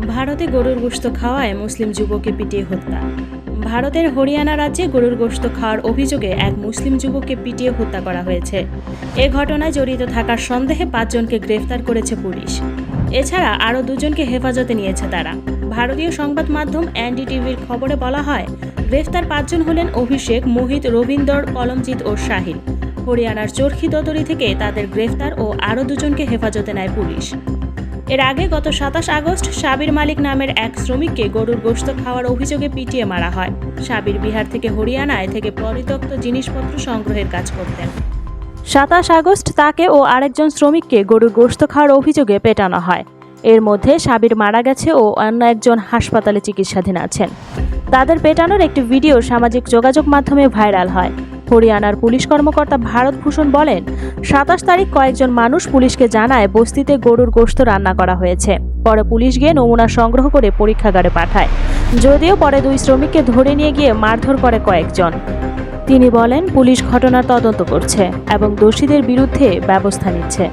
ভারতে গরুর গোশত খাওয়ায় মুসলিম যুবককে পিটিয়ে হত্যা। ভারতের হরিয়ানা রাজ্যে গরুর গোশত খাওয়ার অভিযোগে এক মুসলিম যুবককে পিটিয়ে হত্যা করা হয়েছে। এ ঘটনায় জড়িত থাকার সন্দেহে 5 জনকে গ্রেফতার করেছে পুলিশ। এছাড়া আরও 2 জনকে হেফাজতে নিয়েছে তারা। ভারতীয় সংবাদ মাধ্যম এনডিটিভির খবরে বলা হয়, গ্রেফতার 5 জন হলেন অভিষেক, মোহিত, রবীন্দর, কলমজিৎ ও সাহিল। হরিয়ানার চরখি দতরি থেকে তাদের গ্রেফতার ও আরও 2 জনকে হেফাজতে নেয় পুলিশ। এর আগে গত 27 আগস্ট সাবির মালিক নামের এক শ্রমিককে গরুর গোশত খাওয়ার অভিযোগে পিটিয়ে মারা হয়। সাবির বিহার থেকে হরিয়ানায় থেকে পরিত্যক্ত জিনিসপত্র সংগ্রহের কাজ করতেন। 27 আগস্ট তাকে ও আরেকজন শ্রমিককে গরুর গোশত খাওয়ার অভিযোগে পেটানো হয়। এর মধ্যে সাবির মারা গেছে ও অন্য একজন হাসপাতালে চিকিৎসাধীন আছেন। তাদের পেটানোর একটি ভিডিও সামাজিক যোগাযোগ মাধ্যমে ভাইরাল হয়। হরিয়ানার পুলিশ কর্মকর্তা ভারত ভূষণ বলেন, 27 তারিখ কয়েকজন মানুষ পুলিশকে জানায় বস্তিতে গরুর গোশত রান্না করা হয়েছে। পরে পুলিশ গিয়ে নমুনা সংগ্রহ করে পরীক্ষাগারে পাঠায়। যদিও পরে 2 শ্রমিককে ধরে নিয়ে গিয়ে মারধর করে কয়েকজন। তিনি বলেন, পুলিশ ঘটনার তদন্ত করছে এবং দোষীদের বিরুদ্ধে ব্যবস্থা নিচ্ছে।